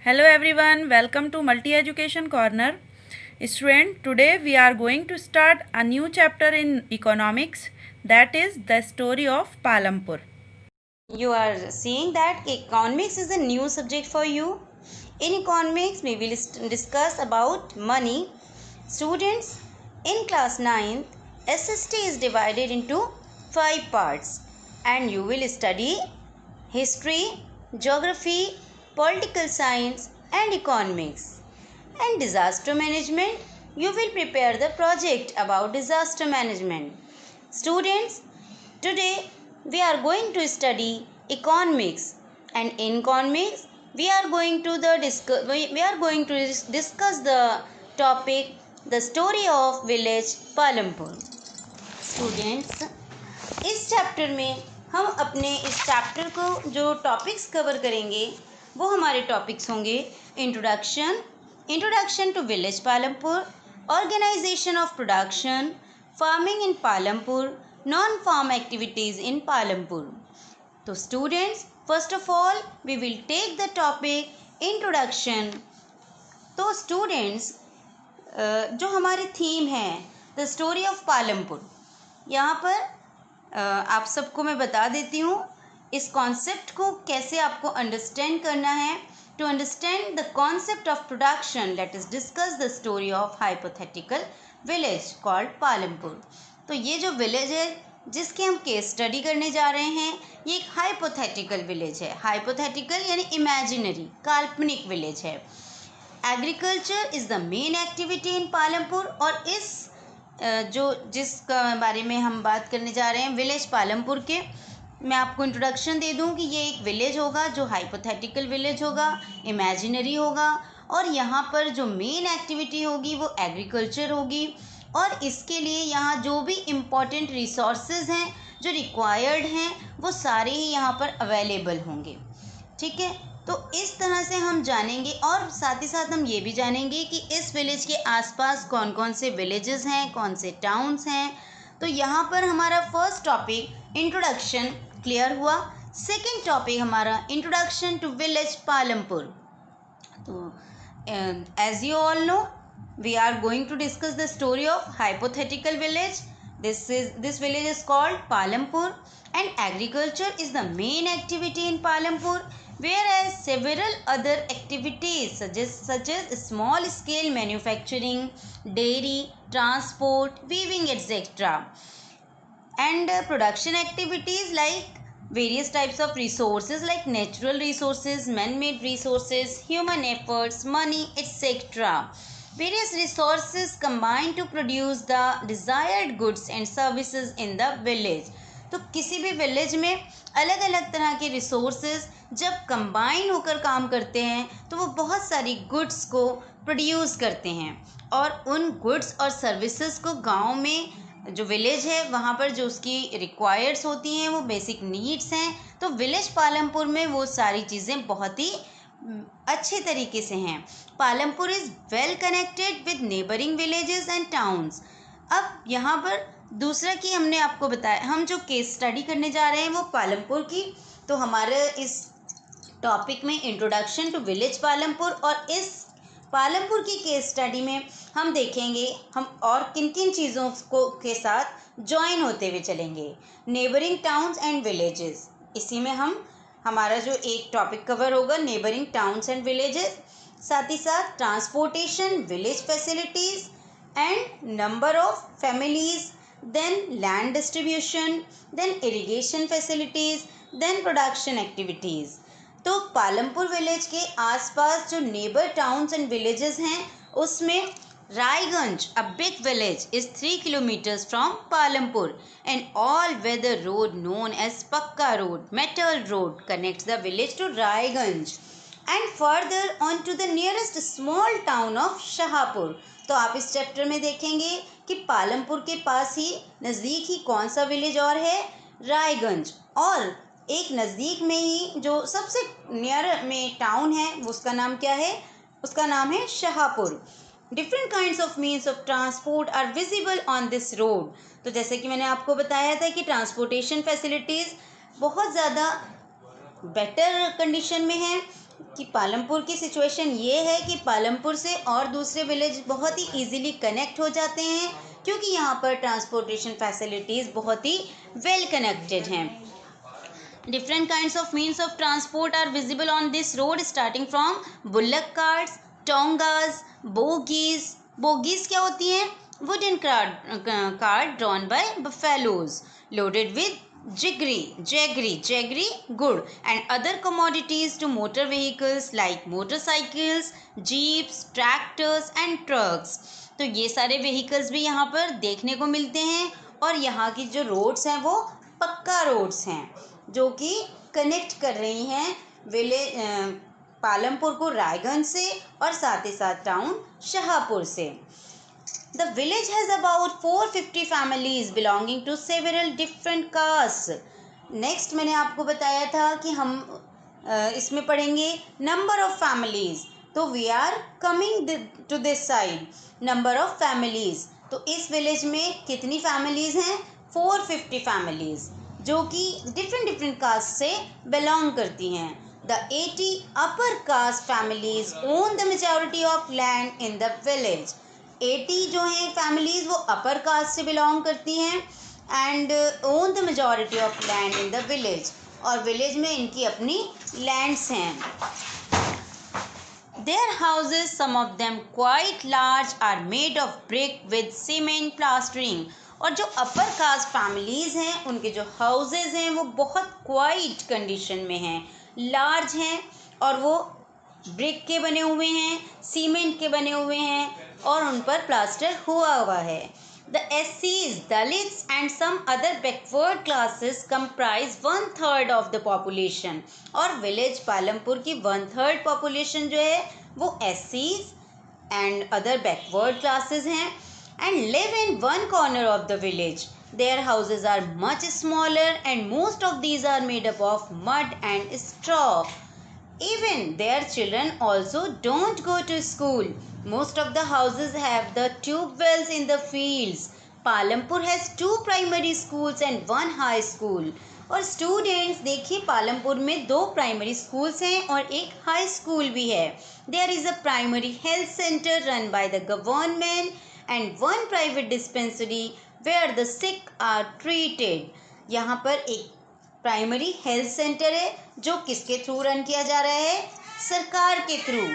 Hello everyone, welcome to Multi Education Corner. Student, today we are going to start a new chapter in economics, that is the story of Palampur. You are seeing that economics is a new subject for you. In economics, we will discuss about money. Students, in class 9th, SST is divided into 5 parts and you will study history, geography, political science and economics. And disaster management, you will prepare the project about disaster management. Students, today we are going to study economics, and in economics we are going to discuss the topic the story of village Palampur. Students, इस chapter में हम अपने इस chapter को जो topics cover करेंगे वो हमारे टॉपिक्स होंगे introduction to village Palampur, organisation of production, farming in Palampur, non farm activities in Palampur. तो students, first of all we will take the topic introduction. तो स्टूडेंट्स, जो हमारी थीम है द स्टोरी ऑफ पालमपुर, यहाँ पर आप सबको मैं बता देती हूँ इस कॉन्सेप्ट को कैसे आपको अंडरस्टैंड करना है. To understand the concept of production, let us discuss the story of hypothetical village called Palampur. तो ये जो विलेज है जिसके हम केस स्टडी करने जा रहे हैं, ये एक हाइपोथेटिकल विलेज है. हाइपोथेटिकल यानी इमेजिनरी, काल्पनिक विलेज है. Agriculture is the main activity in Palampur. और इस जिस बारे में हम बात करने जा रहे हैं विलेज पालमपुर के, मैं आपको इंट्रोडक्शन दे दूं कि ये एक विलेज होगा जो हाइपोथेटिकल विलेज होगा, इमेजिनरी होगा, और यहाँ पर जो मेन एक्टिविटी होगी वो एग्रीकल्चर होगी. और इसके लिए यहाँ जो भी इम्पॉर्टेंट रिसोर्सेज हैं जो रिक्वायर्ड हैं वो सारे ही यहाँ पर अवेलेबल होंगे. ठीक है, तो इस तरह से हम जानेंगे, और साथ ही साथ हम ये भी जानेंगे कि इस विलेज के आसपास कौन कौन से विलेजेस हैं, कौन से टाउन्स हैं. तो यहाँ पर हमारा फर्स्ट टॉपिक इंट्रोडक्शन क्लियर हुआ. सेकंड टॉपिक हमारा इंट्रोडक्शन टू विलेज पालमपुर. तो as you all know, we are going to discuss the story of hypothetical village. This village is called Palampur, and agriculture is the main activity in Palampur, whereas several other activities such as small scale manufacturing, dairy, transport, weaving, etc., and production activities like various types of resources like natural resources, man-made resources, human efforts, money, etc. Various resources combine to produce the desired goods and services in the village. तो किसी भी village में अलग अलग तरह के resources जब combine होकर काम करते हैं तो वो बहुत सारी गुड्स को प्रोड्यूस करते हैं, और उन गुड्स और सर्विसेज को गांव में जो विलेज है वहाँ पर जो उसकी रिक्वायर्ड्स होती हैं वो बेसिक नीड्स हैं. तो विलेज पालमपुर में वो सारी चीज़ें बहुत ही अच्छे तरीके से हैं. Palampur is well connected with neighbouring villages and towns. अब यहाँ पर दूसरा कि हमने आपको बताया, हम जो केस स्टडी करने जा रहे हैं वो पालमपुर की. तो हमारे इस टॉपिक में इंट्रोडक्शन टू विलेज पालमपुर, और इस पालमपुर की केस स्टडी में हम देखेंगे हम और किन किन चीज़ों को के साथ ज्वाइन होते हुए चलेंगे. नेबरिंग टाउन्स एंड विलेजेस, इसी में हमारा जो एक टॉपिक कवर होगा नेबरिंग टाउन्स एंड विलेजेस. साथ ही साथ transportation, village facilities and number of families, then land distribution, then irrigation facilities, then production activities. तो पालमपुर विलेज के आसपास जो नेबर टाउन्स एंड विलेजेस हैं उसमें Raiganj, a big village, is 3 kilometers from Palampur. An all-weather road known as Pakka Road, Metal Road, connects the village to Raiganj and further on to the nearest small town of Shahapur. तो आप इस chapter में देखेंगे कि पालमपुर के पास ही नज़दीक ही कौन सा विलेज और है, रायगंज, और एक नज़दीक में ही जो सबसे नियर में टाउन है उसका नाम क्या है, उसका नाम है Shahpur. Different kinds of means of transport are visible on this road. तो जैसे कि मैंने आपको बताया था कि ट्रांसपोर्टेशन फैसिलिटीज़ बहुत ज़्यादा बेटर कंडीशन में है, कि पालमपुर की सिचुएशन ये है कि पालमपुर से और दूसरे विलेज बहुत ही इजीली कनेक्ट हो जाते हैं, क्योंकि यहाँ पर ट्रांसपोर्टेशन फैसिलिटीज़ बहुत ही वेल कनेक्टेड हैं. Different kinds of means of transport are visible on this road, starting from bullock carts, tongas, bogies. Bogies क्या होती हैं? Wooden cart drawn by buffaloes, loaded with jaggery, good, and other commodities to motor vehicles like motorcycles, jeeps, tractors and trucks. तो ये सारे vehicles भी यहाँ पर देखने को मिलते हैं, और यहाँ की जो roads हैं वो पक्का roads हैं, जो कि कनेक्ट कर रही हैं पालमपुर को रायगंज से और साथ ही साथ टाउन शाहपुर से. The village has about 450 families belonging to several different castes. Next मैंने आपको बताया था कि हम इसमें पढ़ेंगे number of families. तो we are coming to this side. Number of families. तो इस विलेज में कितनी फैमिलीज हैं? 450 फैमिलीज, जो कि different कास्ट से बिलोंग करती हैं. The 80 upper caste families own the majority of land in the village. 80 जो हैं फैमिलीज वो अपर कास्ट से बिलोंग करती हैं and own the majority of land in the village, और विलेज में इनकी अपनी लैंड्स हैं. Their houses, some of them quite large, are made of brick with cement plastering. और जो अपर कास्ट फैमिलीज हैं उनके जो हाउसेज हैं वो बहुत क्वाइट कंडीशन में हैं, लार्ज हैं, और वो ब्रिक के बने हुए हैं, सीमेंट के बने हुए हैं, और उन पर प्लास्टर हुआ है. The SCs, Dalits and some other backward classes comprise 1/3 of the population. और विलेज पालमपुर की 1/3 population जो है वो SCs and other backward classes हैं and live in one corner of the village. Their houses are much smaller and most of these are made up of mud and straw. Even their children also don't go to school. Most of the houses have the tube wells in the fields. Palampur has 2 primary schools and 1 high school. और students देखिए पालमपुर में 2 primary schools हैं और एक high school भी है. There is a primary health center run by the government and 1 private dispensary where the sick are treated. यहाँ पर एक प्राइमरी हेल्थ सेंटर है जो किसके थ्रू रन किया जा रहा है? सरकार के थ्रू.